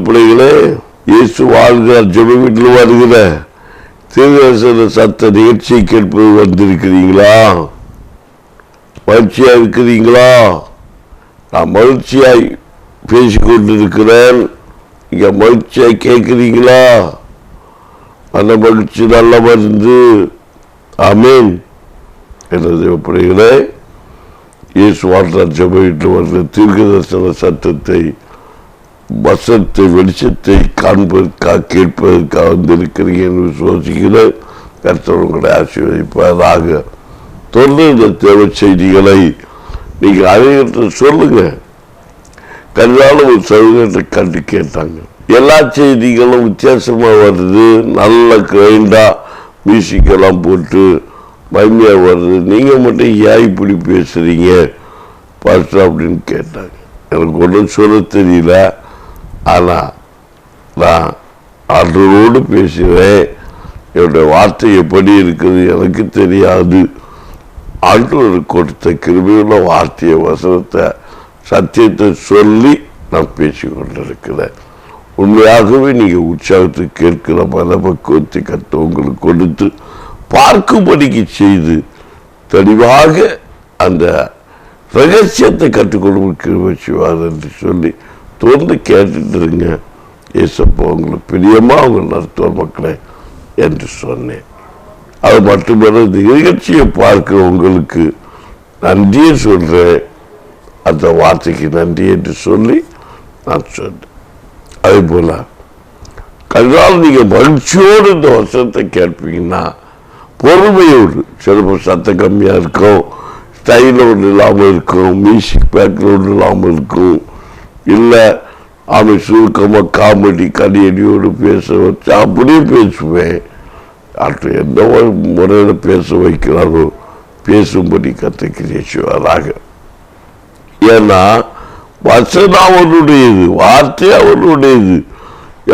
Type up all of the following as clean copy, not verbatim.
பிள்ளைகளே, இயேசு வாழ்கிறார் ஜெப வீட்டில் வருகிற தீர்க்கதரிசன சத்த நிகழ்ச்சியை கேட்பது வந்திருக்கிறீங்களா? மகிழ்ச்சியா இருக்கிறீங்களா? நான் மகிழ்ச்சியாய் பேசிக்கொண்டிருக்கிறேன். இங்க மகிழ்ச்சியாய் கேட்கிறீங்களா? அந்த மகிழ்ச்சி நல்ல மருந்து. ஆமீன். எனது பிள்ளைகளே, இயேசு வாழ்கிறார் ஜெப வீட்டில் வருகிற தீர்க்கதரிசன சத்தத்தை, வசத்தை, வெளிச்சத்தை காண்பதற்காக கேட்பதற்காக வந்திருக்கிறீங்க என்று விசுவாசிக்கிறேன். கர்த்தர் உங்களை ஆசீர்வதிப்பதாக. தொடர்ந்து இந்த தேவை செய்திகளை நீங்கள் அனைவற்ற சொல்லுங்க. கல்யாண ஒரு சகோதரத்தை கண்டு கேட்டாங்க. எல்லா செய்திகளும் வித்தியாசமா வருது, நல்ல கிரைண்டா மியூசிக்கெல்லாம் போட்டு மகிமையா வருது. நீங்க மட்டும் ஏன் இப்படி பேசுறீங்க பாஸ்டர் அப்படின்னு கேட்டாங்க. எனக்கு ஒன்றும் சொல்ல தெரியல, ஆனா நான் ஆண்டவரோடு பேசுவேன். என்னுடைய வார்த்தை எப்படி இருக்குது எனக்கு தெரியாது. ஆண்டவர் கொடுத்த கிருபையுள்ள வார்த்தையை, வசனத்தை, சத்தியத்தை சொல்லி நான் பேசிக்கொண்டிருக்கிறேன். உண்மையாகவே நீங்க உற்சாகத்தை கேட்கிற மனப்பக்குவத்தை கற்று உங்களுக்கு கொடுத்து பார்க்கும்படிக்கு செய்து தெளிவாக அந்த ரகசியத்தை கற்றுக்கொள்ளும் கிருபை செய்வார் என்று சொல்லி தொடர்ந்து கேட்டுட்டு இருங்க. ஏசப்பா உங்களுக்கு பிரியமா அவங்க நடத்துவார் மக்களே என்று சொன்னேன். அது மட்டுமல்ல, இந்த நிகழ்ச்சியை பார்க்கிற உங்களுக்கு நன்றியை சொல்றேன். அந்த வார்த்தைக்கு நன்றி என்று சொல்லி நான் சொன்னேன். அதே போல கண்டால் நீங்க மகிழ்ச்சியோடு இந்த வசனத்தை கேட்பீங்கன்னா, பொறுமையோடு, சிலப்போ சத்தம் கம்மியா இருக்கும், ஸ்டைல ஒன்று இல்லாமல் இருக்கும், மியூசிக் பேக்ரவுண்ட் இல்லாமல் இருக்கும், இல்லை அவன் சுருக்கமாக காமெடி கடியடியோடு பேச வச்சு அப்படியே பேசுவேன். அது எந்த முறையில் பேச வைக்கிறாரோ பேசும்படி கற்றுக்கிறீர்களாக. ஏன்னா வசனம் அவருடையது, வார்த்தை அவருடையது,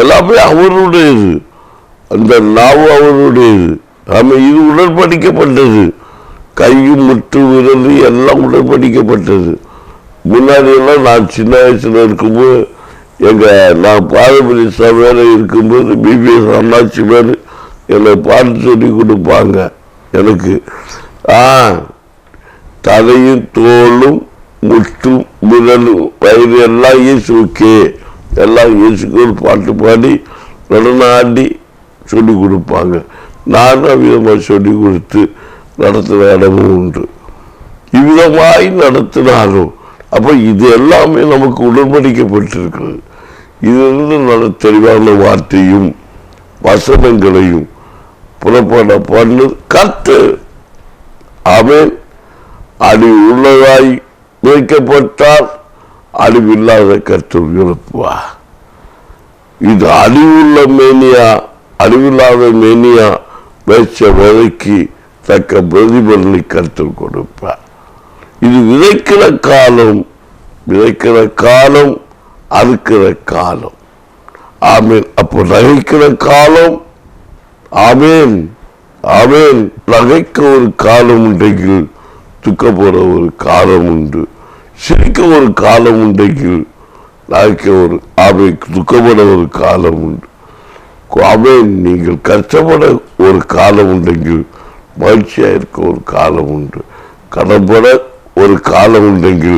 எல்லாமே அவருடையது, அந்த நாவு அவருடையது. ஆமா, இது உடன்படிக்கப்பட்டது. கையும் முட்டு விரல் எல்லாம் உடன்படிக்கப்பட்டது. முன்னாடி எல்லாம் நான் சின்ன வயசுல இருக்கும்போது நான் பாரம்பரிய சபையில இருக்கும்போது பிபிஎஸ் அண்ணாச்சி பேர் என்னை பாட்டு சொல்லி கொடுப்பாங்க. எனக்கு தலையும் தோளும் முட்டும் விரலும் வயிறு எல்லாம் இயேசுக்கே, எல்லாம் இயேசுக்கு பாட்டு பாடி நடனாடி சொல்லி கொடுப்பாங்க. நானும் விதமாக சொல்லி கொடுத்து நடத்துகிற இடமும் உண்டு. இவ்விதமாய் நடத்தினாலும் அப்போ இது எல்லாமே நமக்கு உடன்படிக்கப்பட்டிருக்கிறது. இதிலிருந்து நல்ல தெளிவான வார்த்தையும் வசனங்களையும் புறப்பட பண்ணு கத்து. அவன் அழிவு உள்ளதாய் வைக்கப்பட்டால் அழிவில்லாத கர்த்தர் எழுப்புவா. இது அழிவுள்ள மேனியா, அழிவில்லாத மேனியா வச்ச விதைக்கு தக்க பிரதிபலனை கர்த்தர் கொடுப்பார். இது விதைக்கிற காலம், அறுக்கிற காலம். ஆமேன். அப்போ நகைக்கிற காலம், ஆமேன் ஆமேன். நகைக்க ஒரு காலம் உണ്ടെങ്കിൽ துக்கப்போற ஒரு காலம் உண்டு, சிரிக்க ஒரு காலம் உണ്ടെങ്കിൽ நகைக்க ஒரு துக்கப்பட ஒரு காலம் உண்டு. ஆமேன். நீங்கள் கஷ்டப்பட ஒரு காலம் உണ്ടെങ്കിൽ மகிழ்ச்சியா இருக்க ஒரு காலம் உண்டு, கடன்பட ஒரு காலம் உണ്ടെങ്കിൽ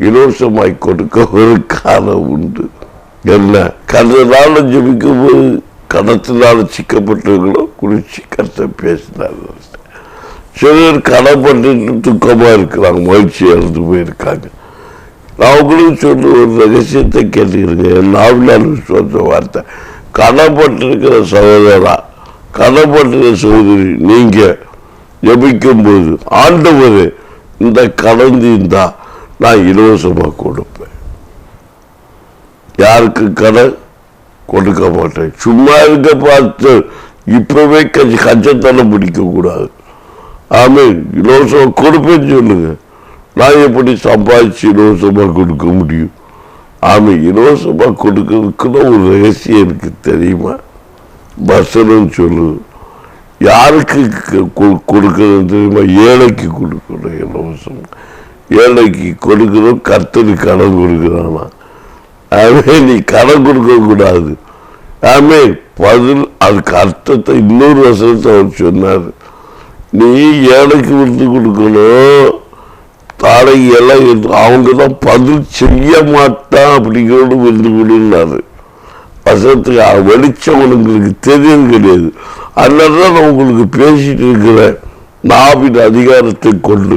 இலவசமாய் கொடுக்க ஒரு காலம் உண்டு. என்ன கடனால ஜபிக்கும் போது கடத்தினால சிக்கப்பட்டவங்களோ குளிச்சு கருத்தை பேசினார்கள். சிலர் கடன்பட்டு துக்கமா இருக்கிறாங்க, மகிழ்ச்சி இறந்து போயிருக்காங்க. நான் உங்களுக்கு சொல்ற ஒரு ரகசியத்தை கேட்டுக்கிறேங்க. நாவினால் சொல்ற வார்த்தை, கடன்பட்டிருக்கிற சகோதரா, கடன்பட்டிருக்கிற சகோதரி, நீங்க ஜபிக்கும் போது ஆண்டவரே இந்த கடன் தீர்ந்தா நான் இலவசமா கொடுப்பேன். யாருக்கு கடன் கொடுக்க மாட்டேன். சும்மா இருக்க பார்த்து இப்பவே கஞ்சத்தனம் பிடிக்க கூடாது. ஆமீன். இலவசமா கொடுப்பேன்னு சொல்லுங்க. நான் எப்படி சம்பாதிச்சு இலவசமா கொடுக்க முடியும்? ஆமீன். இலவசமா கொடுக்கறதுக்குன்னு ஒரு ரகசியம் இருக்கு தெரியுமா? வசனம் சொல்லு. யாருக்கு கொடுக்கறது தெரியுமா? ஏழைக்கு கொடுக்கணும். இலவசம் ஏழைக்கு கொடுக்கணும். கர்த்தருக்கு கடன் கொடுக்கிறானா? ஆமே, நீ கடன் கொடுக்க கூடாது. ஆமே, பதில் அதுக்கு அர்த்தத்தை இன்னொரு வசனத்தை அவர் சொன்னார். நீ ஏழைக்கு விருந்து கொடுக்கணும், தாடை எல்லாம் அவங்க தான் பதில் செய்ய மாட்டான் அப்படிங்கிறோடு விருந்து கொடுனாரு. வசனத்துக்கு வெளிச்சம் உங்களுக்கு தெரியது கிடையாது. அதனாலதான் நான் உங்களுக்கு பேசிட்டு இருக்கிறேன். நாவின் அதிகாரத்தை கொண்டு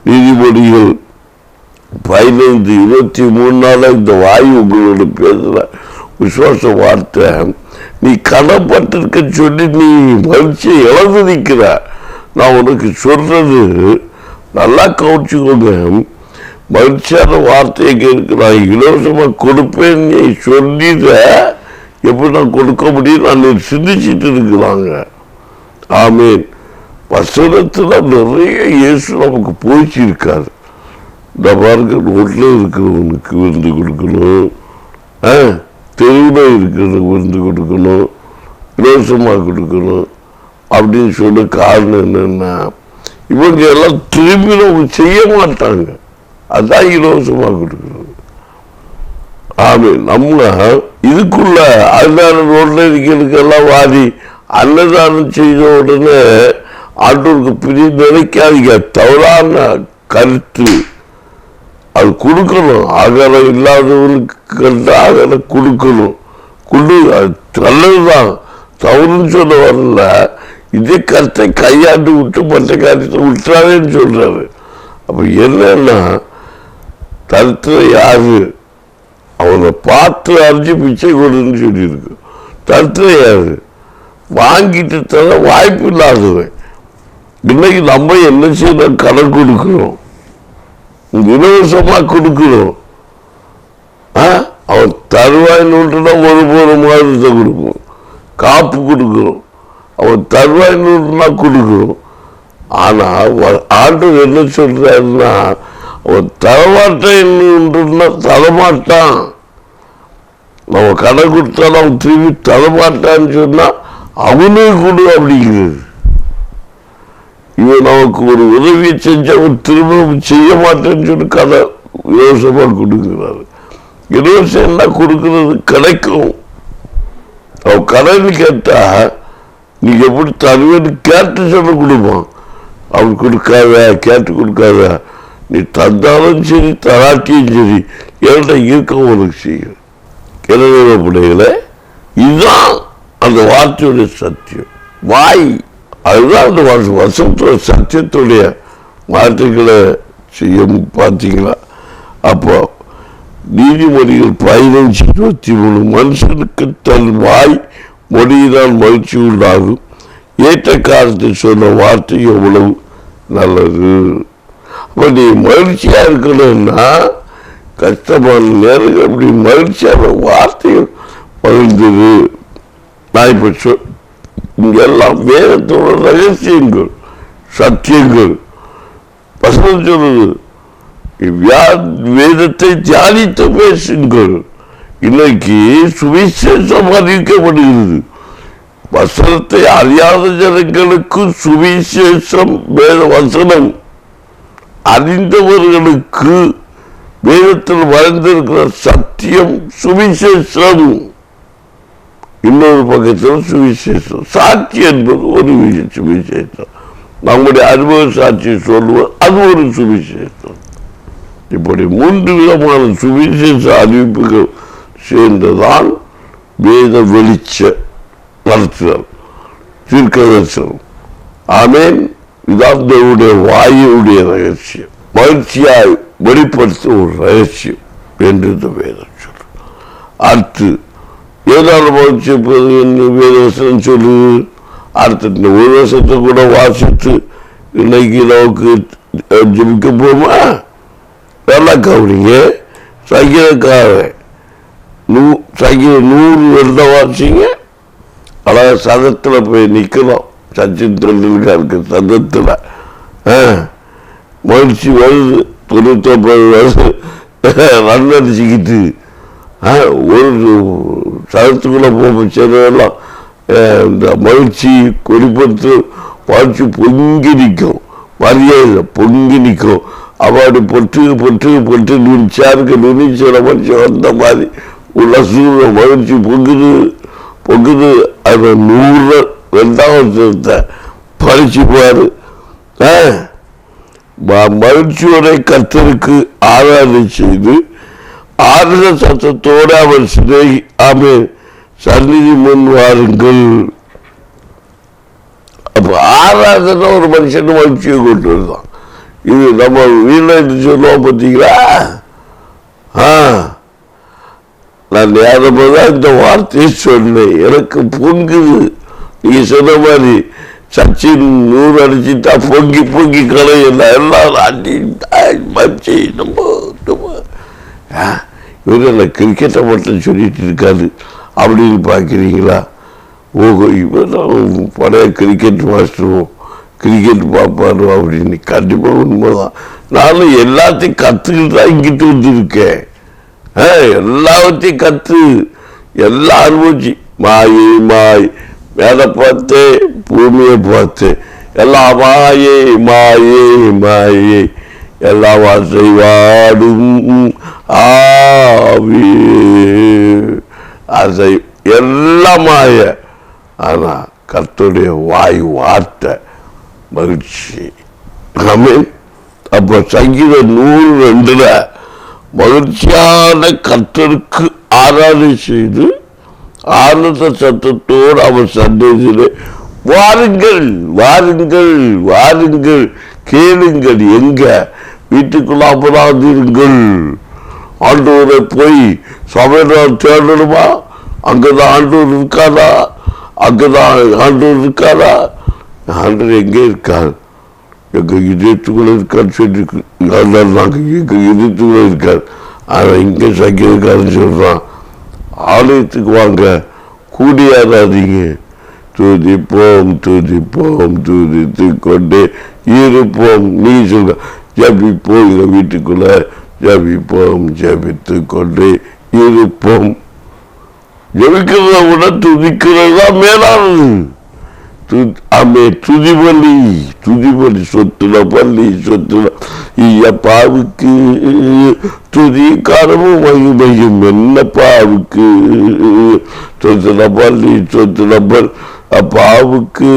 நீதிபதிகள் 15:23 இந்த வாயு உங்களோட பேசுற விசுவாச வார்த்தை. நீ கடன்பட்டிருக்க சொல்லி நீ மகிழ்ச்சியை இழந்து நிற்கிற. நான் உனக்கு சொல்றது நல்லா கவனிச்சுக்கோங்க. மகிழ்ச்சியான வார்த்தையை கேட்க நான் இலவசமா கொடுப்பேன் நீ சொல்லிட எப்படி நான் கொடுக்க முடியும் நான் சிந்திச்சுட்டு இருக்கிறாங்க. ஆமீன். வசனத்துல நிறைய இயேசு நமக்கு போய்ச்சிருக்காரு. இந்த பாருங்க, ரோட்ல இருக்கிறவனுக்கு விருந்து கொடுக்கணும், தெருவில் இருக்கிறவனுக்கு விருந்து கொடுக்கணும், இலவசமாக கொடுக்கணும் அப்படின்னு சொல்ல காரணம் என்னன்னா இவங்க எல்லாம் திரும்பி நம்ம செய்ய மாட்டாங்க. அதான் இலவசமாக கொடுக்கணும். ஆமே, நம்ம இதுக்குள்ள அன்னதானம் ரோட்ல இருக்கிறதுக்கெல்லாம் வாரி அன்னதானம் செய்த உடனே ஆண்டோருக்கு பிரிய நினைக்காதீங்க. தவறான கருத்து. அது கொடுக்கணும். அகலம் இல்லாதவனுக்கு அகலம் கொடுக்கணும். அது நல்லதுதான், தவறுன்னு சொல்ல வரல. இதே கருத்தை கையாண்டு விட்டு மற்ற காரியத்தை விட்டுறாருன்னு சொல்றாரு. அப்ப என்னன்னா தருத்திர யாரு அவனை பார்த்து அறிஞ்சு பிச்சை கொடுன்னு சொல்லியிருக்கு. தருத்திர யாரு வாங்கிட்டு தர வாய்ப்பு இல்லாதவன். இன்னைக்கு நம்ம என்ன செய்யணும்? கடன் கொடுக்கிறோம், இலவசமா கொடுக்கிறோம். அவன் தருவாய் நூற்றுனா ஒரு மாதத்தை கொடுப்போம், காப்பு கொடுக்கிறோம். அவன் தருவாய் நூற்றுனா கொடுக்கிறோம். ஆனா ஆண்டவர் என்ன சொல்றாருன்னா அவன் தரமாட்டேன்னா தரமாட்டான். நம்ம கடன் கொடுத்தாலும் அவன் திரும்பி தரமாட்டான்னு சொன்னா அவனுக்கு கொடு அப்படிங்கிறது. இவன் நமக்கு ஒரு உதவியை செஞ்சவன் திரும்ப செய்ய மாட்டேன்னு சொல்லி கதை இலவசமா கொடுக்கிறாரு. இலவசம் என்ன கொடுக்கறது கிடைக்கும். அவன் கடன் கேட்டா நீ எப்படி தருவேன்னு கேட்டு சொல்ல கொடுப்பான். அவன் கொடுக்காத, கேட்டு கொடுக்காத. நீ தந்தாலும் சரி தராட்டியும் சரி என்கிட்ட இருக்க உனக்கு செய்யும். கிணறு பிள்ளைகளை இதுதான் அந்த வார்த்தையுடைய சத்தியம். வாய் அதுதான் அந்த வசனத்தோட சத்தியத்துடைய வார்த்தைகளை செய்ய பார்த்தீங்களா? அப்போ நீதிமொழிகள் 15:23 மனுஷனுக்கு தன் வாய் மொழியினால் மகிழ்ச்சி உண்டாகும், ஏற்ற காலத்தை சொன்ன வார்த்தை எவ்வளவு நல்லது. அப்ப நீ மகிழ்ச்சியா இருக்கணும்னா கஷ்டமான நேரங்கள் அப்படி மகிழ்ச்சியான வார்த்தைகள் பகிர்ந்தது. நான் இப்ப இங்கெல்லாம் வேதத்தோட ரகசியங்கள் சத்தியங்கள் வசனம் சொல்லுது. வேதத்தை தியானித்து பேசுங்கள். இன்னைக்கு சுவிசேஷம் அறிவிக்கப்படுகிறது. வசனத்தை அறியாத ஜனங்களுக்கு சுவிசேஷம் வேத வசனம், அறிந்தவர்களுக்கு வேதத்தில் வளர்ந்திருக்கிற சத்தியம் சுவிசேஷம். இன்னொரு பக்கத்தில் சுவிசேஷம் சாட்சி என்பது ஒரு சுவிசேஷம். நம்முடைய அனுபவ சாட்சி சொல்லுவோம், அது ஒரு சுவிசேஷம். இப்படி 3 விதமான சுவிசேஷ அறிவிப்புகள் சேர்ந்ததான் வேத வெளிச்ச நடத்துதல், தீர்க்கதரிசனம். ஆமேன். இதான் தேவனுடைய வாயுடைய ரகசியம், மகிழ்ச்சியாய் வெளிப்படுத்தும் ஒரு ரகசியம் என்று இந்த வேதம் சொல்லு. அடுத்து ஏதாவது மகிழ்ச்சி வேதவசனம் சொல்லு. அடுத்த ஒரு வருஷத்தை கூட வாசித்து இன்னைக்கு நமக்கு ஜெபிக்க போமா? நல்லா கவனிங்க. சங்கீதக்காரன் சங்கீதம் 100 வருடம் வாசிங்க. அழகா சதத்தில் போய் நிற்கணும். சச்சின் டெண்டுல்கருக்கு சதத்தில் மகிழ்ச்சி வருது. 99 வருஷம் ரன் அடிச்சுக்கிட்டு ஒரு சதத்துக்குள்ள போச்செல்லாம் இந்த மகிழ்ச்சி வெளிப்படுத்து மகிழ்ச்சி பொங்கி நிற்கும். மரியாதை பொங்கி நிற்கும். அவாடு பொட்டு பொட்டு பொட்டு நுனிச்சாருக்கு நுனிச்சோட மனுஷன் வந்த மாதிரி உள்ள சூழ்நிலை மகிழ்ச்சி பொங்குது. அந்த 100 2வது பறிச்சு பாரு. மகிழ்ச்சியோட கர்த்தருக்கு ஆராதனை செய்து ஆனந்த சத்தத்தோடு அவர் சந்நிதி முன் வாருங்கள். அப்ப ஆராதனை ஒரு மனுஷன் மகிழ்ச்சியை கொண்டு வருதான். இது நம்ம வீட்டில் சொல்லுவோம் பார்த்தீங்களா? நான் நேரப்பதான் இந்த வார்த்தையை சொன்னேன். எனக்கு பொங்குது. நீங்க சொன்ன மாதிரி சச்சின் 100 அடிச்சுட்டா பொங்கி கலையில எல்லாரும் இவங்க கிரிக்கெட்டை மட்டும் சொல்லிட்டு இருக்காது அப்படின்னு பார்க்குறீங்களா? ஓஹோ, இவன் பழைய கிரிக்கெட் மாஸ்டரும் கிரிக்கெட் பார்ப்பாரு அப்படின்னு. கண்டிப்பாக உண்மைதான். நானும் எல்லாத்தையும் கற்றுக்கிட்டு தான் இங்கிட்டு வந்துருக்கேன். எல்லாத்தையும் கற்று எல்லாம் அனுபவிச்சு மாய் மேலே பார்த்தேன், பூமியை பார்த்தேன். எல்லாம் மாயே எல்லாம் அசைவாடும் அசை எல்லாம் மாய. ஆனா கர்த்தருடைய வார்த்தை மகிழ்ச்சி. ஆமென். அப்ப சங்கீதம் 102 மகிழ்ச்சியான கர்த்தருக்கு ஆராதனை செய்து ஆனந்த சத்தத்தோடு அவர் சந்நிதியிலே வாருங்கள் கேளுங்கள். எங்க வீட்டுக்குள்ள அபராதிருங்கள். ஆண்டவரை போய் சமையல் தேடணுமா? அங்கதான் ஆண்டவர் இருக்காரா? ஆண்டவர் எங்கே இருக்கார்? எங்க இதயத்துக்குள்ள இருக்கான்னு சொல்லி எங்க இதயத்துக்குள்ள இருக்கார். ஆனா இங்க சங்கிருக்காருன்னு சொல்றான். ஆலயத்துக்கு வாங்க, கூடியாராதீங்க. துதித்து கொண்டே இருப்போம். நீ சொல்ற ஜபிப்போம். எங்க வீட்டுக்குள்ள ஜபித்து கொண்டே இருப்போம். ஜபிக்கிறத விட துதிக்கிறதா மேலானது. துதிபலி சொத்துல பாவுக்கு துதி காரமும் மகிமையும் என்ன பாவுக்கு சொத்துல பாவுக்கு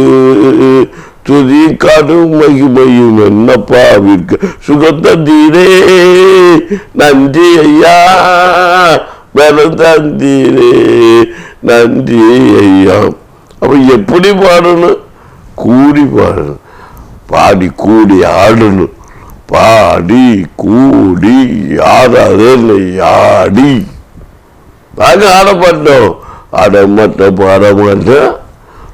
துதி காடும் மகிமையும் என்ன பாவிற்கு சுகத்தந்தீரே நன்றி ஐயா பலம் தந்தீரே நன்றி ஐயா. அப்ப எப்படி பாடணும்? கூடி பாடணும். கூடி ஆடணும். கூடி ஆடி நாங்க ஆட மாட்டோம். ஆட மாட்டோம், பாட மாட்டோம்.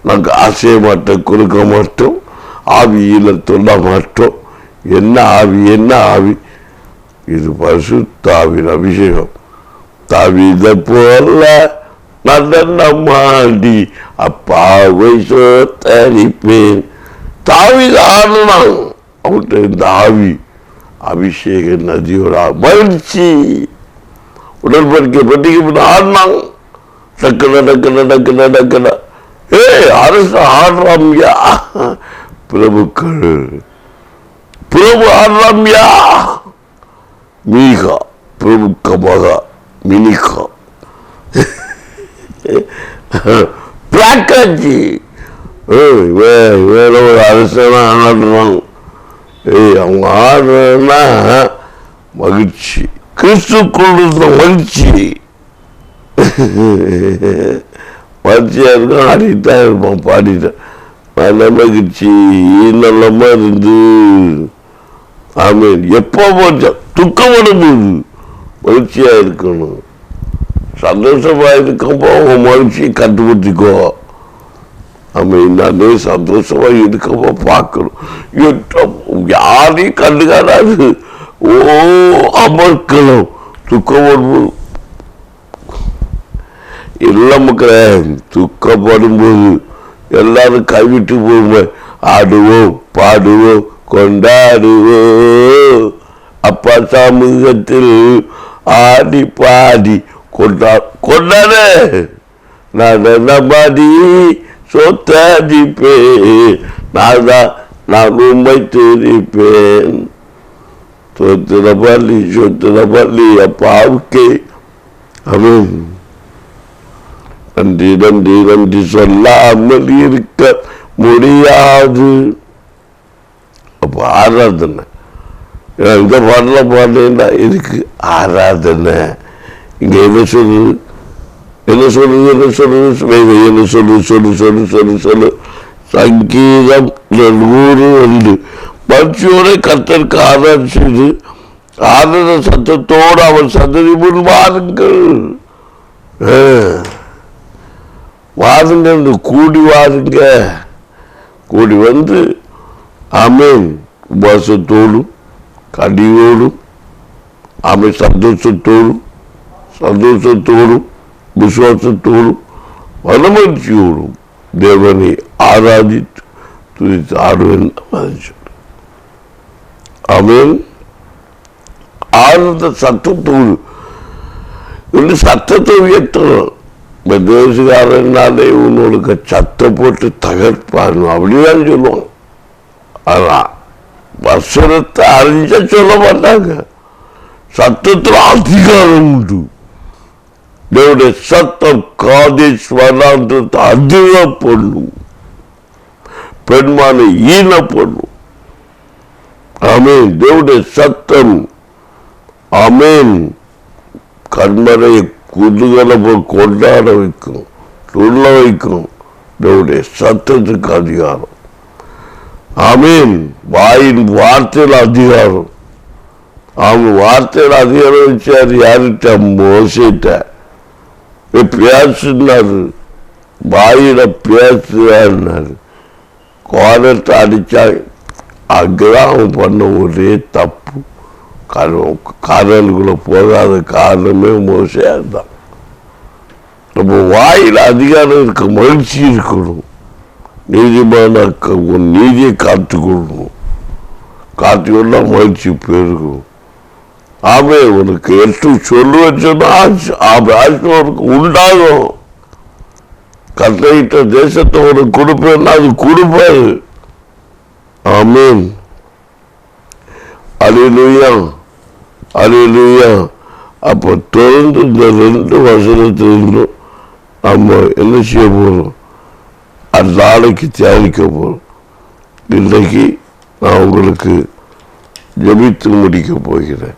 நாங்க ஆசைய மாட்டோம், கொடுக்க மாட்டோம். ஆவியில சொல்ல மாட்டோம். என்ன ஆவி? இது பரிசுத்தாவின் அபிஷேகம். தாவீத போல நடனமாடி அப்பாவை சோத்தரிப்பேன். தாவீது ஆடலாம். அவர்கிட்ட இந்த ஆவி அபிஷேக நதியோட மகிழ்ச்சி உடன்படிக்கை பட்டிக்கு ஆடினாங்க. டக்குன அரசு ஆடுறாம்யா. பிரபு ஆடுறாம்யா. மீகா பிரபுக்க மகா மினிகா பிளாக்காச்சி வேற ஒரு அரசெல்லாம் ஆடுறாங்க. அவங்க ஆடுறதுன்னா மகிழ்ச்சி. கிறிஸ்துக்குள் இருந்த மகிழ்ச்சியா இருக்கும். ஆடித்தான் இருப்பான், பாடிட்டேன். நல்ல மகிழ்ச்சி நல்லமா இருந்து. ஆமீன். எப்போ போச்சா துக்கம் வரும்போது மகிழ்ச்சியா இருக்கணும். சந்தோஷமா இருக்கப்போ உங்க மகிழ்ச்சியை கட்டுப்படுத்திக்கோ. ஆமீன். நானே சந்தோஷமா இருக்கப்போ பார்க்கணும். யாரையும் கண்டுக்காடாது. அமர்க்கணும். துக்கம் வரும்போது எல்லாம் மக்களே துக்கப்படும்போது எல்லாரும் கைவிட்டு போகும்போது ஆடுவோம், பாடுவோம், கொண்டாடுவோம். அப்பா சமூகத்தில் ஆடி பாடி கொண்டாடு. நடனமாடி சொத்தடிப்பேன். நான் உண்மை துதிப்பேன். சொத்துல பள்ளி அப்பாவுக்கு ஆமென். நன்றி நன்றி நன்றி சொல்லாமல் இருக்க முடியாது. அப்ப ஆராதனை இந்த பாடல பாடுறா இதுக்கு ஆராதனை. இங்க என்ன சொல்லுது என்ன சொல்லுது என்ன சொல்லுது என்ன சொல்லு சொல்லு சொல்லு சொல்லு சொல்லு. சங்கீதம் 100 மகிழ்ச்சியோட கர்த்தருக்கு ஆராதனை செய்து ஆராதனை சத்தத்தோடு அவர் சந்ததி முன் வாருங்கள். வாருங்க, கூடி வாருங்க. கூடி வந்து ஆமென் உபாசத்தோடும் கடியோடும் ஆமென் சந்தோஷத்தோடும் விசுவாசத்தோடும் மனமகிழ்ச்சியோடும் தேவனை ஆராதித்து துதித்து ஆடுவேன். ஆமென். ஆனந்த சத்தத்தோடு இன்னும் சத்தத்தை உயர்த்தணும். தேசகாரனாலே உன்னோட சத்த போட்டு தகர்ப்பான் அப்படிதான் சொல்லுவாங்க. அதான் வசனத்தை அறிஞ்ச சொல்ல மாட்டாங்க. சத்தத்தில் அதிகாரம் உண்டு. தேவனுடைய சத்தம் காதேஷ் வனாந்தரத்தை அதிக பண்ணும், பெண்மானை ஈன பண்ணும். ஆமென். தேவனுடைய சத்தம் ஆமென் கண்மறையை குதூகலப்ப கொண்டாட வைக்கும், சொல்ல வைக்கும். தேவனுடைய சத்தத்துக்கு அதிகாரம். ஆமென். வாயின் வார்த்தையில் அதிகாரம். அவன் வார்த்தையில் அதிகாரம் வச்சாரு. யார்கிட்ட? மோசைட்ட பேசுனாரு. வாயில பேசுறாரு. கோலத்தை அடிச்சா அங்கதான் அவன் பண்ண ஒரே தப்பு. கடலுக்குள்ள போகாத காரணமே மோசையா தான். நம்ம வாயில அதிகாரம் இருக்க, மகிழ்ச்சி இருக்கணும். நீதிமான நீதியை காத்துக்கொள்ளணும். காத்துக்கொண்டா மகிழ்ச்சி பெருகும். ஆமே உனக்கு எட்டு சொல்லுவேன்னு சொன்னா உனக்கு உண்டாகும். கட்டளையிட்ட தேசத்தை உனக்கு கொடுப்பேன்னா அது கொடுப்பாரு. ஆமேன். அல்லேலூயா அல்லேலூயா. அப்ப தொடர்ந்து இந்த 2 வசனத்திலிருந்தும் நம்ம என்ன செய்ய போறோம்? அந்த நாளைக்கு தியானிக்க போறோம். இன்றைக்கு நான் உங்களுக்கு ஜபித்து முடிக்க போகிறேன்.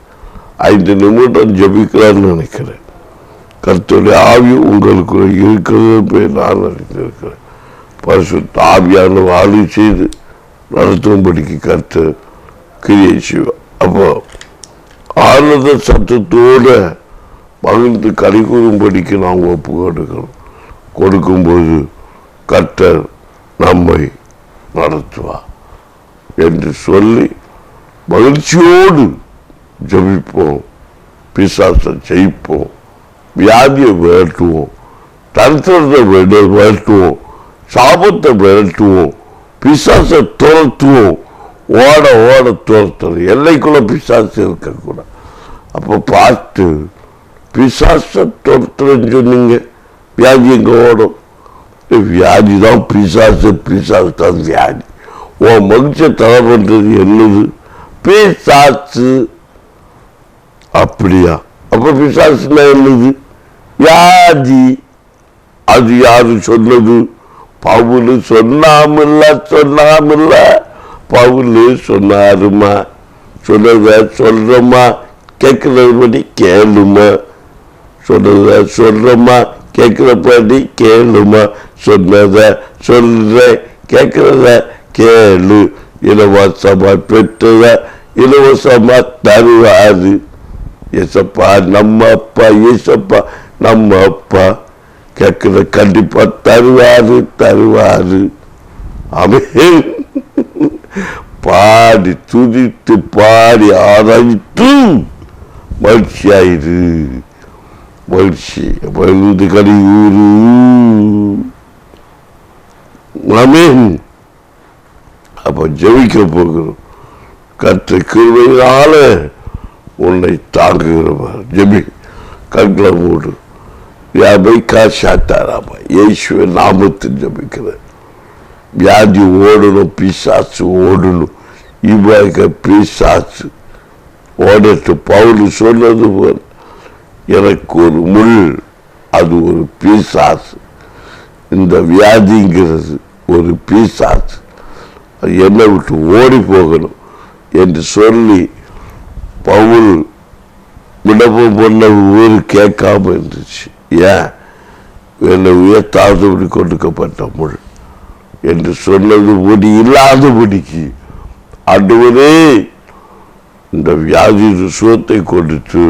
5 நிமிடம் ஜபிக்கலான்னு நினைக்கிறேன். கர்த்தருடைய ஆவி உங்களுக்கு இருக்கிறது நான் அறிந்திருக்கிறேன். பரிசுத்த ஆவியான ஆளுகை செய்து நடத்தும்படிக்கு கர்த்தர் கிரியை செய்வார். அப்போ ஆனந்த சத்தத்தோட மகிழ்ந்து கை கூறும்படிக்கு நாம் ஒப்பு கொடுக்கும்போது கர்த்தர் நம்மை நடத்துவார் என்று சொல்லி மகிழ்ச்சியோடு ஜபிப்போம். பிசாசை ஜெயிப்போம். வியாதியை விரட்டுவோம். தரித்திரத்தை விரட்டுவோம். சாபத்தை விரட்டுவோம். பிசாசை துரத்துவோம். ஓட ஓட துரத்துறது. எல்லைக்குள்ள பிசாசு இருக்கக்கூடாது. அப்போ பார்த்து பிசாசை துரத்துறன்னு சொன்னீங்க. வியாதி எங்க ஓடும்? வியாதி தான் பிசாசு. பிசாசு தான் வியாதி. உன் மகிழ்ச்சியை தடை பண்றது என்னது? பிசாசு. அப்படியா? அப்ப பிசாசுனா என்னது? வியாதி. அது யாரு சொன்னது? பவுல் சொன்னாமில்ல பவுல் சொன்னாருமா. சொன்னத சொல்றமா, கேட்கிறபடி கேளுமா. சொன்னத சொல்றமா, கேட்கிறபடி கேளுமா. சொன்னத சொல்ற, கேட்கிறத கேளு. இலவசமா பெற்றத இலவசமா தருவாரு. ஏசப்பா நம்ம அப்பா, ஏசப்பா நம்ம அப்பா. கேட்கிற கண்டிப்பா தருவாரு. ஆமென். பாடி துதித்து பாடி ஆராய்த்து மகிழ்ச்சியாயிரு. மகிழ்ச்சி பகிர்ந்து கடியூரு. ஆமென். அப்ப ஜெபிக்க போகிறோம். கர்த்தர் கிருபையினால உன்னை தாங்குகிறவர். ஜெபி. கண்களை மூடு. வியாபை காசாத்தாராமா. இயேசுவின் நாமத்தில் ஜெபிக்கிறேன். வியாதி ஓடணும். பிசாசு ஓடணும். இவ்வாக பிசாசு ஓடட்டு. பவுல் சொன்னது போல் எனக்கு ஒரு முள், அது ஒரு பிசாசு. இந்த வியாதிங்கிறது ஒரு பிசாசு, என்னை விட்டு ஓடி போகணும் என்று சொல்லி பவுல் விடப்பம் பண்ண ஊர் கேட்காம இருந்துச்சு. ஏன்? என்னை உயர்த்தாதபடி கொடுக்கப்பட்ட முள் என்று சொன்னது ஒடி இல்லாதபடிக்கு ஆண்டவரே இந்த வியாதி சுகத்தை கொடுத்து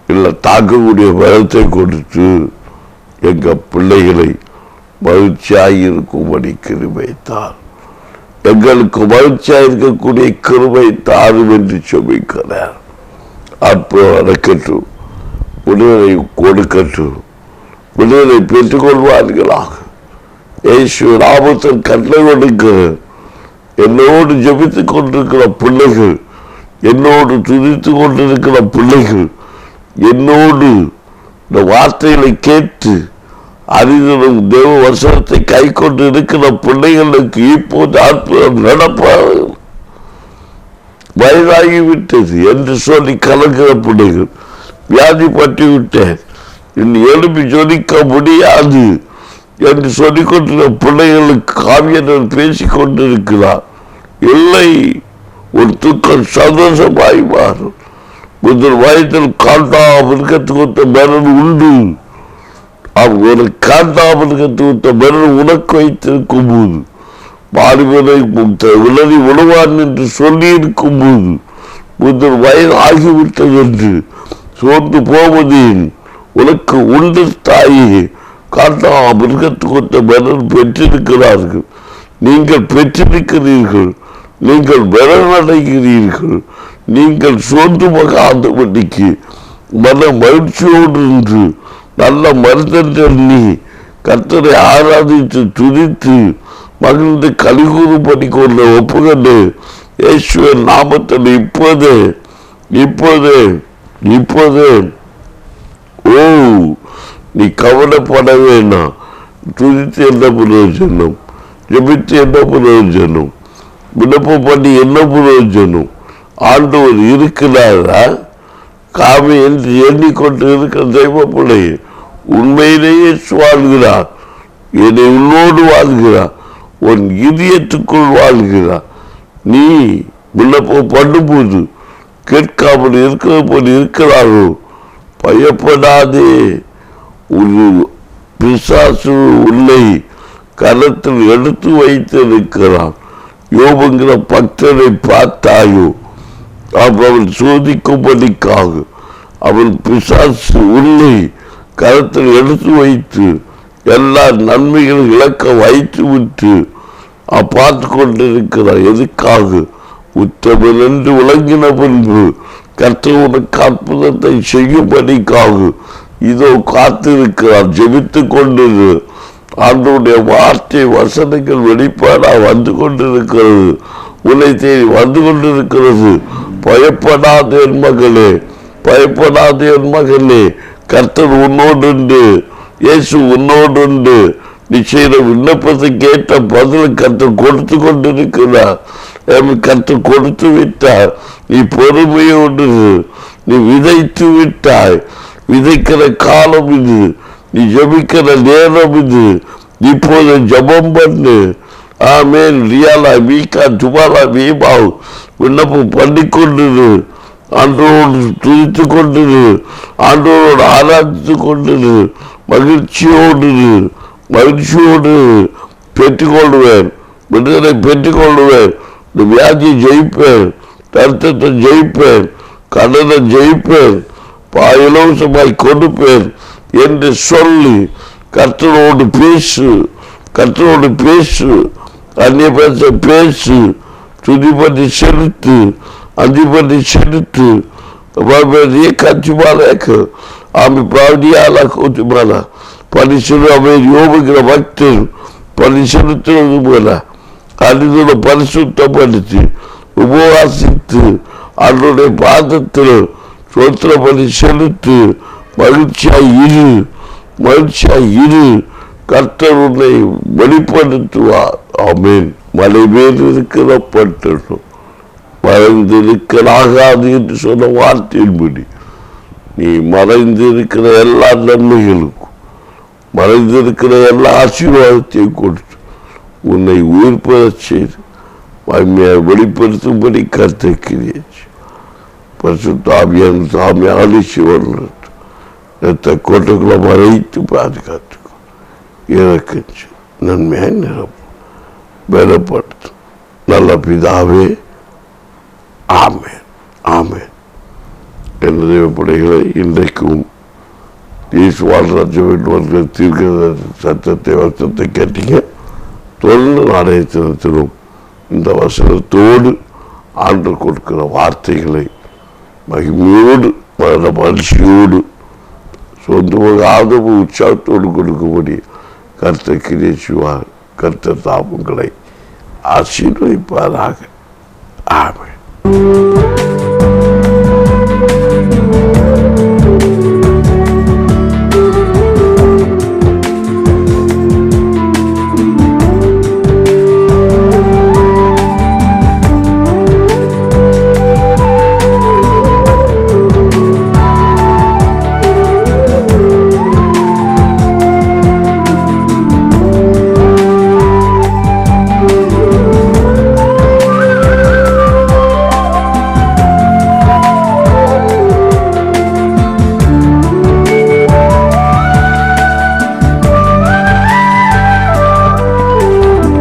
இல்லை தாக்கக்கூடிய பலத்தை கொடுத்து எங்க பிள்ளைகளை மகிழ்ச்சியாக இருக்கும்படி கிருபை தார், எங்களுக்கு மகிழ்ச்சியாக இருக்கக்கூடிய கிருபை தாரும் என்று சொல்லிக்கிறார். அப்போ அடக்கட்டும், விடுதலை கொடுக்கட்டும், விடுதலை பெற்றுக்கொள்வார்களாக. இயேசு நாமத்தில் கட்டளை கொடுக்கிறேன். என்னோடு ஜெபித்துக் கொண்டிருக்கிற பிள்ளைகள், என்னோடு துதித்து கொண்டிருக்கிற பிள்ளைகள், என்னோடு இந்த வார்த்தைகளை கேட்டு அறிதலும் தேவ வசனத்தை கை கொண்டு இருக்கிற பிள்ளைகளுக்கு இப்போது அற்புதம் நடப்பார்கள். வயதாகிவிட்டது என்று சொல்லி கலக்கிற பிள்ளைகள், வியாதி பற்றி விட்டேன், இனி எழுப்பி ஜொலிக்க முடியாது என்று சொல்லிக் கொண்டிருக்கிற பிள்ளைகளுக்கு காவியர்கள் பேசிக் கொண்டிருக்கிறார். இல்லை, ஒரு துக்கம் சந்தோஷமாய் மாறும். முதல் வயதில் காண்டாமிருகத்துக்கு மரணம் உண்டு. ஒரு காண்டாமிருகத்துக்கு மரணம் உனக்கு வைத்திருக்கும் போது, மாறுவதை உலகி உணவான் என்று சொல்லி இருக்கும் போது, முதல் வயது ஆகிவிட்டது என்று சோர்ந்து போவதேன்? உனக்கு உண்டு தாயே. காண்டாமிருகத்துக்கு மரணம் பெற்றிருக்கிறார்கள். நீங்கள் பெற்றிருக்கிறீர்கள், நீங்கள் பலனடைகிறீர்கள். நீங்கள் சோர்ந்து போகாதபடிக்கு மன மகிழ்ச்சியோடு இன்று நல்ல மருந்தன் நீ கர்த்தரை ஆராதித்து துதித்து மகிழ்ந்து கலிகூறும்படி கொண்ட ஒப்புக்கொண்டு இயேசுவின் நாமத்தில் இப்போது இப்போது இப்போது ஓ நீ கவலைப்பட வேண்டாம். துதித்து என்ன பிரயோஜனம்? ஜெபித்து என்ன பிரயோஜனம்? விண்ணப்பம் பண்ணி என்ன பிரயோஜனம்? ஆண்டவர் இருக்கிறாரா? காமி என்று எண்ணிக்கொண்டு இருக்கிற தெய்வ பிள்ளை உண்மையிலேயே வாழ்கிறார். என்னை உன்னோடு வாழ்கிறார், உன் இதயத்துக்குள் வாழ்கிறார். நீ விண்ணப்பம் பண்ணும்போது கேட்காமல் இருக்கிற போது இருக்கிறாரோ? பயப்படாதே. ஒரு பிசாசு உள்ளே கரத்தில் எடுத்து வைத்து இருக்கிறான். யோபுங்கிற பக்தரை பார்த்தாயோ? அவன் சோதிக்கும்படிக்காக அவன் பிசாசு உள்ளே கரத்தில் எடுத்து வைத்து எல்லா நன்மைகளும் இழக்க வைத்து விட்டு பார்த்து கொண்டிருக்கிறார். எதுக்காக? உத்தமன் என்று விளங்கின பின்பு கர்த்தர் உனக்கு அற்புதத்தை செய்யும்படிக்காக இதோ காத்திருக்கிறார். ஜெபித்து கொண்டிரு. ஆண்டவருடைய வார்த்தை வசனங்கள் வெளிப்பாடா வந்து கொண்டிருக்கிறது, உன்னை தேடி வந்து கொண்டிருக்கிறது. பயப்படாத என் மகளே, பயப்படாத என் மகளே, கர்த்தர் உன்னோடு உண்டு, இயேசு உன்னோடு உண்டு. நீ செய்த விண்ணப்பத்தை கேட்ட பதில் கர்த்தர் கொடுத்து கொண்டிருக்கிறார். கர்த்தர் கொடுத்து விட்டார். நீ பொறுமையோடு நீ விதைத்து விட்டாய். விதைக்கிற காலம் இது, நீ ஜபிக்கிற நேரம் இது. இப்போது ஜபம் பண்ணு. ஆமேன். ரியாலா வீக்கா துபாலா வீபாவ் விண்ணப்பம் பண்ணிக்கொண்டிரு. ஆண்டோடு துதித்து கொண்டிரு, ஆண்டோடு ஆராய்ச்சி கொண்டிரு. மகிழ்ச்சியோடு மகிழ்ச்சியோடு பெற்றுக்கொள்வேன், விடுதலை பெற்றுக்கொள்வேன். இந்த வியாதியை ஜெயிப்பேன், தர்த்தத்தை ஜெயிப்பேன், கடனை ஜெயிப்பேன், இலவசமாய் கொடுப்பேன் என்று சொல்லி கர்த்தரோடு பேசு. கர்த்தரோடு பேசு, அந்நிய பேச பேசு. துதி பண்ணி செலுத்து, அந்தி பண்ணி செலுத்து. கட்சிமாலாக்கு ஆமை பிராவதியாலா கோத்திமாலா பரிசுறு அவை யோகிக்கிற பக்தர் பரிசுறுத்துவது போல அறிதோட பரிசுத்தப்படுத்தி உபவாசித்து அவருடைய பாதத்தில் சோத்திர பண்ணி செலுத்து. மகிழ்ச்சியாய் இரு, மகிழ்ச்சியாய் இரு. கர்த்தர் உன்னை வெளிப்படுத்துவார். ஆமேன். மலை மேல் இருக்கிற பட்டணம் மறைந்திருக்கலாகாது என்று சொன்ன வார்த்தையின்படி நீ மறைந்திருக்கிற எல்லா நன்மைகளுக்கும் மறைந்திருக்கிற எல்லா ஆசீர்வாதத்தையும் கொடுத்து உன்னை உயிர்ப்பதச் செய்து மகிமையை வெளிப்படுத்தும்படி கர்த்தர் பரிசுத்த ஆவியான சாமி ஆலோசி வருகிறது. ரத்த கோட்டைக்குள்ள மறைத்து பாதுகாத்துக்கோ. எனக்கு நன்மையாக நிரப்பும் பலப்படுத்தும். நல்ல பிதாவே, ஆமென் ஆமென். என் தேவப்படைகளை இன்றைக்கும் வாழ்ராஜ்ய தீர்க்க சத்தத்தை கேட்டீங்க. தொடர்ந்து நாளைய தினத்திலும் இந்த வசனத்தோடு ஆண்டு கொடுக்கிற வார்த்தைகளை மகிமையோடு மகிழ்ச்சியோடு சொந்தமாக உற்சாகத்தோடு கொடுக்கும்படி கர்த்தர் கிரியை செய்வார். கர்த்தர் தாபங்களை ஆசீர்வதிப்பாராக. ஆமென்.